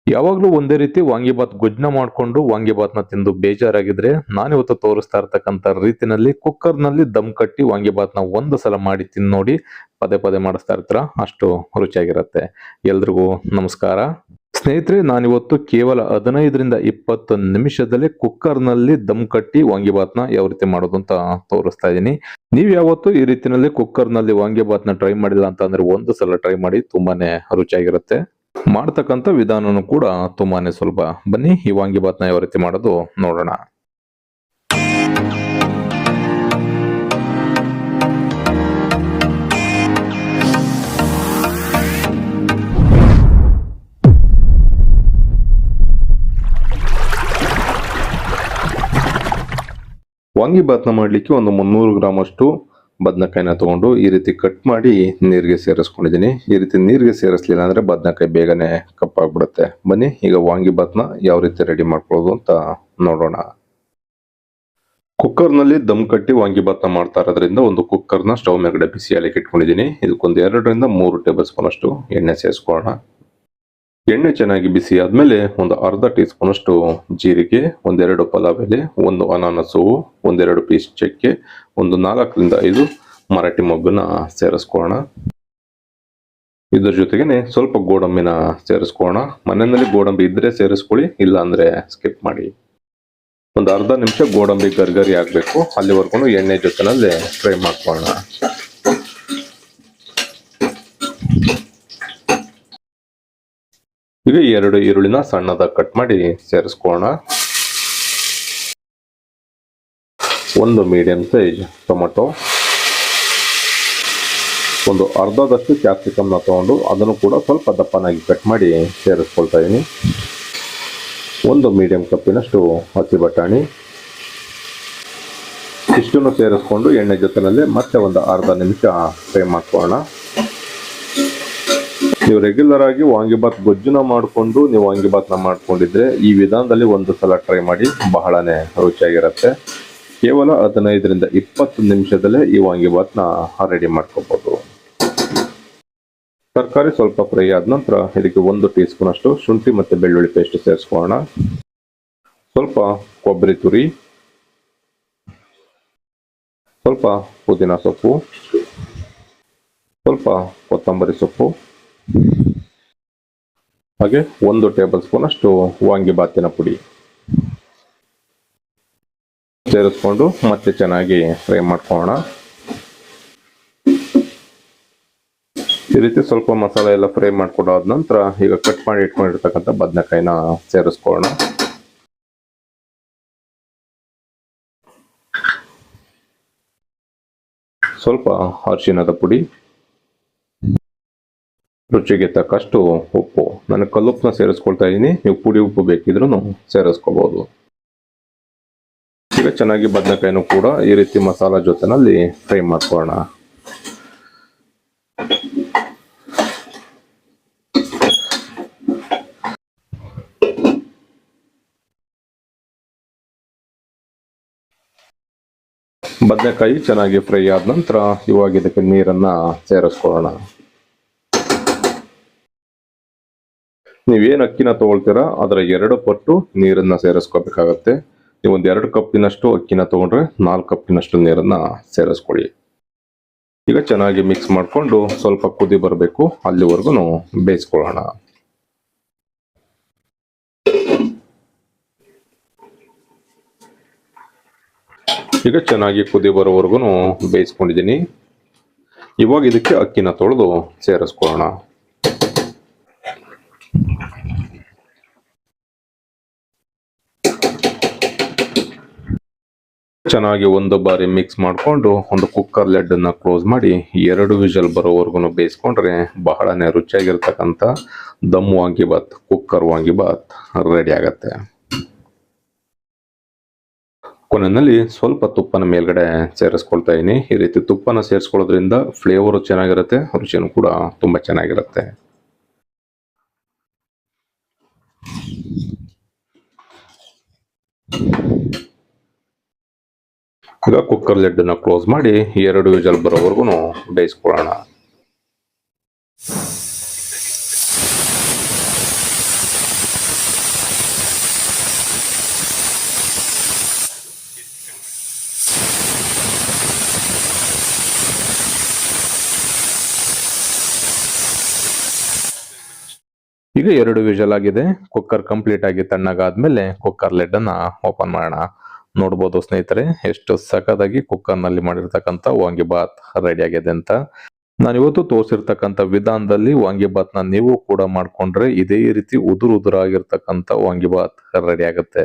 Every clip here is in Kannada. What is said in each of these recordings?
ಯಾವಾಗ್ಲೂ ಒಂದೇ ರೀತಿ ವಾಂಗಿಬಾತ್ ಗೊಜ್ಜನ್ನ ಮಾಡ್ಕೊಂಡು ವಾಂಗಿಬಾತ್ನ ತಿಂದು ಬೇಜಾರಾಗಿದ್ರೆ ನಾನಿವತ್ತು ತೋರಿಸ್ತಾ ಇರ್ತಕ್ಕಂಥ ರೀತಿನಲ್ಲಿ ಕುಕ್ಕರ್ ನಲ್ಲಿ ದಮ್ ಕಟ್ಟಿ ವಾಂಗಿಬಾತ್ನ ಒಂದು ಸಲ ಮಾಡಿ ತಿಂದು ನೋಡಿ. ಪದೇ ಪದೇ ಮಾಡಿಸ್ತಾ ಇರ್ತೀರ, ಅಷ್ಟು ರುಚಿಯಾಗಿರುತ್ತೆ. ಎಲ್ರಿಗೂ ನಮಸ್ಕಾರ ಸ್ನೇಹಿತರೆ. ನಾನಿವತ್ತು ಕೇವಲ 15ರಿಂದ 20 ನಿಮಿಷದಲ್ಲಿ ಕುಕ್ಕರ್ ನಲ್ಲಿ ದಮ್ ಕಟ್ಟಿ ವಾಂಗಿಬಾತ್ನ ಯಾವ ರೀತಿ ಮಾಡೋದು ಅಂತ ತೋರಿಸ್ತಾ ಇದ್ದೀನಿ. ನೀವ್ ಯಾವತ್ತು ಈ ರೀತಿನಲ್ಲಿ ಕುಕ್ಕರ್ ನಲ್ಲಿ ವಾಂಗಿಬಾತ್ನ ಟ್ರೈ ಮಾಡಿಲ್ಲ ಅಂತ ಅಂದ್ರೆ ಒಂದು ಸಲ ಟ್ರೈ ಮಾಡಿ, ತುಂಬಾನೇ ರುಚಿಯಾಗಿರುತ್ತೆ. ಮಾಡ್ತಕ್ಕಂಥ ವಿಧಾನನೂ ಕೂಡ ತುಂಬಾನೇ ಸುಲಭ. ಬನ್ನಿ ಈ ವಾಂಗಿಬಾತ್ನ ಯಾವ ರೀತಿ ಮಾಡೋದು ನೋಡೋಣ. ವಾಂಗಿಬಾತ್ನ ಮಾಡ್ಲಿಕ್ಕೆ ಒಂದು 300 ಗ್ರಾಮ್ ಅಷ್ಟು ಬದನೆಕಾಯಿನ ತಗೊಂಡು ಈ ರೀತಿ ಕಟ್ ಮಾಡಿ ನೀರಿಗೆ ಸೇರಿಸ್ಕೊಂಡಿದ್ದೀನಿ. ಈ ರೀತಿ ನೀರಿಗೆ ಸೇರಿಸಲಿಲ್ಲ ಅಂದ್ರೆ ಬದನೆಕಾಯಿ ಬೇಗನೆ ಕಪ್ಪಾಗ್ಬಿಡುತ್ತೆ. ಬನ್ನಿ ಈಗ ವಾಂಗಿಬಾತ್ನ ಯಾವ ರೀತಿ ರೆಡಿ ಮಾಡ್ಕೊಳ್ಳೋದು ಅಂತ ನೋಡೋಣ. ಕುಕ್ಕರ್ ನಲ್ಲಿ ದಮ್ ಕಟ್ಟಿ ವಾಂಗಿಬಾತ್ನ ಮಾಡ್ತಾ ಇರೋದ್ರಿಂದ ಒಂದು ಕುಕ್ಕರ್ನ ಸ್ಟವ್ ಮೇಲ್ಗಡೆ ಬಿಸಿಯಾಲಿಕ್ಕೆ ಇಟ್ಕೊಂಡಿದ್ದೀನಿ. ಇದಕ್ಕೊಂದು 2ರಿಂದ 3 ಟೇಬಲ್ ಸ್ಪೂನ್ ಅಷ್ಟು ಎಣ್ಣೆ ಸೇರಿಸ್ಕೊಳ್ಳೋಣ. ಎಣ್ಣೆ ಚೆನ್ನಾಗಿ ಬಿಸಿ ಆದ್ಮೇಲೆ ಒಂದು ಅರ್ಧ ಟೀ ಸ್ಪೂನ್ ಅಷ್ಟು ಜೀರಿಗೆ, 1-2 ಪಲಾವ್ ಎಲೆ, 1 ಅನಾನಸು, 1-2 ಪೀಸ್ ಚಕ್ಕೆ, ಒಂದು 4ರಿಂದ 5 ಮರಾಠಿ ಮೊಗ್ಗನ್ನ ಸೇರಿಸ್ಕೊಳ್ಳೋಣ. ಇದ್ರ ಜೊತೆಗೇನೆ ಸ್ವಲ್ಪ ಗೋಡಂಬಿನ ಸೇರಿಸ್ಕೊಳ್ಳೋಣ. ಮನೆಯಲ್ಲಿ ಗೋಡಂಬಿ ಇದ್ರೆ ಸೇರಿಸ್ಕೊಳ್ಳಿ, ಇಲ್ಲ ಅಂದ್ರೆ ಸ್ಕಿಪ್ ಮಾಡಿ. ಒಂದು ಅರ್ಧ ನಿಮಿಷ ಗೋಡಂಬಿ ಗರ್ಗರಿ ಆಗ್ಬೇಕು, ಅಲ್ಲಿವರೆಗೂ ಎಣ್ಣೆ ಜೊತೆನಲ್ಲೇ ಫ್ರೈ ಮಾಡ್ಕೊಳ್ಳೋಣ. ಈಗ 2 ಈರುಳ್ಳಿನ ಸಣ್ಣದಾಗಿ ಕಟ್ ಮಾಡಿ ಸೇರಿಸ್ಕೊಳ್ಳೋಣ. 1 ಮೀಡಿಯಂ ಸೈಜ್ ಟೊಮೆಟೊ, ಒಂದು ಅರ್ಧದಷ್ಟು ಕ್ಯಾಪ್ಸಿಕಮ್ನ ತಗೊಂಡು ಅದನ್ನು ಕೂಡ ಸ್ವಲ್ಪ ದಪ್ಪನಾಗಿ ಕಟ್ ಮಾಡಿ ಸೇರಿಸ್ಕೊಳ್ತಾ ಇದ್ದೀನಿ. 1 ಮೀಡಿಯಂ ಕಪ್ಪಿನಷ್ಟು ಹಸಿ ಬಟಾಣಿ, ಇಷ್ಟನ್ನು ಸೇರಿಸ್ಕೊಂಡು ಎಣ್ಣೆ ಜೊತೆನಲ್ಲೇ ಮತ್ತೆ ಒಂದು ಅರ್ಧ ನಿಮಿಷ ಫ್ರೈ ಮಾಡ್ಕೊಳ್ಳೋಣ. ನೀವು ರೆಗ್ಯುಲರ್ ಆಗಿ ವಾಂಗಿಬಾತ್ ಗೊಜ್ಜುನ ಮಾಡಿಕೊಂಡು ನೀವು ವಾಂಗಿಬಾತ್ನ ಮಾಡ್ಕೊಂಡಿದ್ರೆ ಈ ವಿಧಾನದಲ್ಲಿ ಒಂದು ಸಲ ಟ್ರೈ ಮಾಡಿ, ಬಹಳನೇ ರುಚಿಯಾಗಿರುತ್ತೆ. ಕೇವಲ 15ರಿಂದ 20 ನಿಮಿಷದಲ್ಲೇ ಈ ವಾಂಗಿಬಾತ್ನ ರೆಡಿ ಮಾಡ್ಕೋಬಹುದು. ತರಕಾರಿ ಸ್ವಲ್ಪ ಫ್ರೈ ಆದ ನಂತರ ಇದಕ್ಕೆ 1 ಟೀ ಸ್ಪೂನ್ ಅಷ್ಟು ಶುಂಠಿ ಮತ್ತೆ ಬೆಳ್ಳುಳ್ಳಿ ಪೇಸ್ಟ್ ಸೇರಿಸ್ಕೊಳ್ಳೋಣ. ಸ್ವಲ್ಪ ಕೊಬ್ಬರಿ ತುರಿ, ಸ್ವಲ್ಪ ಪುದೀನ ಸೊಪ್ಪು, ಸ್ವಲ್ಪ ಕೊತ್ತಂಬರಿ ಸೊಪ್ಪು, ಹಾಗೆ 1 ಟೇಬಲ್ ಸ್ಪೂನ್ ಅಷ್ಟು ವಾಂಗಿಬಾತಿನ ಪುಡಿ ಸೇರಿಸ್ಕೊಂಡು ಮತ್ತೆ ಚೆನ್ನಾಗಿ ಫ್ರೈ ಮಾಡ್ಕೊಳ್ಳೋಣ. ಈ ರೀತಿ ಸ್ವಲ್ಪ ಮಸಾಲೆ ಎಲ್ಲ ಫ್ರೈ ಮಾಡ್ಕೊಂಡಾದ ನಂತರ ಈಗ ಕಟ್ ಮಾಡಿ ಇಟ್ಕೊಂಡಿರ್ತಕ್ಕಂಥ ಬದನೆಕಾಯಿನ ಸೇರಿಸ್ಕೊಳ್ಳೋಣ. ಸ್ವಲ್ಪ ಅರಿಶಿಣದ ಪುಡಿ, ರುಚಿಗೆ ತಕ್ಕಷ್ಟು ಉಪ್ಪು. ನಾನು ಕಲ್ಲುಪ್ಪನ್ನ ಸೇರಿಸ್ಕೊಳ್ತಾ ಇದ್ದೀನಿ, ನೀವು ಪುಡಿ ಉಪ್ಪು ಬೇಕಿದ್ರೂ ಸೇರಿಸ್ಕೋಬಹುದು. ಈಗ ಚೆನ್ನಾಗಿ ಬದನೆಕಾಯಿನೂ ಕೂಡ ಈ ರೀತಿ ಮಸಾಲ ಜೊತೆನಲ್ಲಿ ಫ್ರೈ ಮಾಡ್ಕೊಳ್ಳೋಣ. ಬದನೆಕಾಯಿ ಚೆನ್ನಾಗಿ ಫ್ರೈ ಆದ ನಂತರ ಇವಾಗ ಇದಕ್ಕೆ ನೀರನ್ನ ಸೇರಿಸ್ಕೊಳ್ಳೋಣ. ನೀವೇನು ಅಕ್ಕಿನ ತಗೊಳ್ತೀರಾ ಅದರ 2 ಪಟ್ಟು ನೀರನ್ನ ಸೇರಿಸ್ಕೋಬೇಕಾಗತ್ತೆ. ನೀವು ಒಂದು 2 ಕಪ್ಪಿನಷ್ಟು ಅಕ್ಕಿನ ತಗೊಂಡ್ರೆ 4 ಕಪ್ಪಿನಷ್ಟು ನೀರನ್ನ ಸೇರಿಸ್ಕೊಳ್ಳಿ. ಈಗ ಚೆನ್ನಾಗಿ ಮಿಕ್ಸ್ ಮಾಡಿಕೊಂಡು ಸ್ವಲ್ಪ ಕುದಿ ಬರಬೇಕು, ಅಲ್ಲಿವರೆಗೂ ಬೇಯಿಸ್ಕೊಳ್ಳೋಣ. ಈಗ ಚೆನ್ನಾಗಿ ಕುದಿ ಬರೋವರೆಗೂ ಬೇಯಿಸ್ಕೊಂಡಿದ್ದೀನಿ. ಇವಾಗ ಇದಕ್ಕೆ ಅಕ್ಕಿನ ತೊಳೆದು ಸೇರಿಸ್ಕೊಳ್ಳೋಣ. ಚೆನ್ನಾಗಿ ಒಂದು ಬಾರಿ ಮಿಕ್ಸ್ ಮಾಡಿಕೊಂಡು ಒಂದು ಕುಕ್ಕರ್ ಲಿಡ್ ಅನ್ನ ಕ್ಲೋಸ್ ಮಾಡಿ 2 ವಿಷಲ್ ಬರೋವರೆಗೂ ಬೇಯಿಸ್ಕೊಂಡ್ರೆ ಬಹಳನೇ ರುಚಿಯಾಗಿರ್ತಕ್ಕಂಥ ದಮ್ ವಾಂಗಿಬಾತ್, ಕುಕ್ಕರ್ ವಾಂಗಿಬಾತ್ ರೆಡಿ ಆಗತ್ತೆ. ಕೊನೆಯಲ್ಲಿ ಸ್ವಲ್ಪ ತುಪ್ಪನ ಮೇಲ್ಗಡೆ ಸೇರಿಸ್ಕೊಳ್ತಾ ಇದೀನಿ. ಈ ರೀತಿ ತುಪ್ಪನ ಸೇರಿಸ್ಕೊಳ್ಳೋದ್ರಿಂದ ಫ್ಲೇವರ್ ಚೆನ್ನಾಗಿರುತ್ತೆ, ರುಚಿನೂ ಕೂಡ ತುಂಬಾ ಚೆನ್ನಾಗಿರುತ್ತೆ. ಈಗ ಕುಕ್ಕರ್ ಲಿಡ್ ಅನ್ನ ಕ್ಲೋಸ್ ಮಾಡಿ 2 ವಿಷಲ್ ಬರೋವರೆಗೂ ಬೇಯಿಸ್ಕೊಳ್ಳೋಣ. ಈಗ 2 ವಿಷಲ್ ಆಗಿದೆ. ಕುಕ್ಕರ್ ಕಂಪ್ಲೀಟ್ ಆಗಿ ತಣ್ಣಗಾದ್ಮೇಲೆ ಕುಕ್ಕರ್ ಲಿಡ್ ಅನ್ನ ಓಪನ್ ಮಾಡೋಣ. ನೋಡ್ಬೋದು ಸ್ನೇಹಿತರೆ ಎಷ್ಟು ಸಖತ್ತಾಗಿ ಕುಕ್ಕರ್ ನಲ್ಲಿ ಮಾಡಿರ್ತಕ್ಕಂಥ ವಾಂಗಿಬಾತ್ ರೆಡಿ ಆಗಿದೆ ಅಂತ. ನಾನಿವತ್ತು ತೋರಿಸಿರ್ತಕ್ಕಂಥ ವಿಧಾನದಲ್ಲಿ ವಾಂಗಿಬಾತ್ನ ನೀವು ಕೂಡ ಮಾಡ್ಕೊಂಡ್ರೆ ಇದೇ ರೀತಿ ಉದುರಾಗಿರ್ತಕ್ಕಂಥ ವಾಂಗಿಬಾತ್ ರೆಡಿ ಆಗುತ್ತೆ.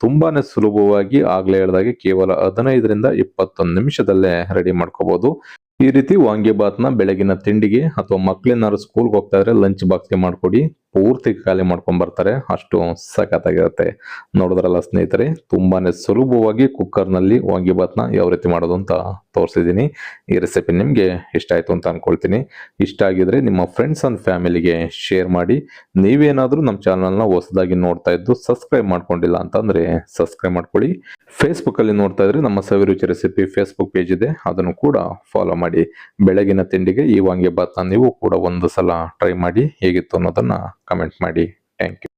ತುಂಬಾನೇ ಸುಲಭವಾಗಿ ಆಗ್ಲೇ ಹೇಳ್ದಾಗೆ ಕೇವಲ 15ರಿಂದ 20 ನಿಮಿಷದಲ್ಲೇ ರೆಡಿ ಮಾಡ್ಕೋಬಹುದು. ಈ ರೀತಿ ವಾಂಗಿಬಾತ್ನ ಬೆಳಗಿನ ತಿಂಡಿಗೆ ಅಥವಾ ಮಕ್ಳೇನಾದ್ರು ಸ್ಕೂಲ್ಗೆ ಹೋಗ್ತಾ ಇದ್ರೆ ಲಂಚ್ ಬಾಕ್ಸ್ಗೆ ಮಾಡ್ಕೊಡಿ, ಪೂರ್ತಿ ಖಾಲಿ ಮಾಡ್ಕೊಂಡ್ ಬರ್ತಾರೆ, ಅಷ್ಟು ಸಖತ್ತಾಗಿರುತ್ತೆ. ನೋಡಿದ್ರಲ್ಲ ಸ್ನೇಹಿತರೆ, ತುಂಬಾನೇ ಸುಲಭವಾಗಿ ಕುಕ್ಕರ್ ನಲ್ಲಿ ವಾಂಗಿಬಾತ್ನ ಯಾವ ರೀತಿ ಮಾಡೋದು ಅಂತ ತೋರಿಸಿದೀನಿ. ಈ ರೆಸಿಪಿ ನಿಮ್ಗೆ ಇಷ್ಟ ಆಯ್ತು ಅಂತ ಅನ್ಕೊಳ್ತೀನಿ. ಇಷ್ಟ ಆಗಿದ್ರೆ ನಿಮ್ಮ ಫ್ರೆಂಡ್ಸ್ ಅಂಡ್ ಫ್ಯಾಮಿಲಿಗೆ ಶೇರ್ ಮಾಡಿ. ನೀವೇನಾದ್ರೂ ನಮ್ಮ ಚಾನಲ್ನ ಹೊಸದಾಗಿ ನೋಡ್ತಾ ಇದ್ದು ಸಬ್ಸ್ಕ್ರೈಬ್ ಮಾಡ್ಕೊಂಡಿಲ್ಲ ಅಂತಂದ್ರೆ ಸಬ್ಸ್ಕ್ರೈಬ್ ಮಾಡ್ಕೊಳ್ಳಿ. ಫೇಸ್ಬುಕ್ ಅಲ್ಲಿ ನೋಡ್ತಾ ಇದ್ರೆ ನಮ್ಮ ಸವಿರುಚಿ ರೆಸಿಪಿ ಫೇಸ್ಬುಕ್ ಪೇಜ್ ಇದೆ, ಅದನ್ನು ಕೂಡ ಫಾಲೋ ಮಾಡಿ. ಬೆಳಗಿನ ತಿಂಡಿಗೆ ಈ ವಾಂಗಿಬಾತ್ನ ನೀವು ಕೂಡ ಒಂದು ಸಲ ಟ್ರೈ ಮಾಡಿ ಹೇಗಿತ್ತು ಅನ್ನೋದನ್ನ ಕಮೆಂಟ್ ಮಾಡಿ. Thank you.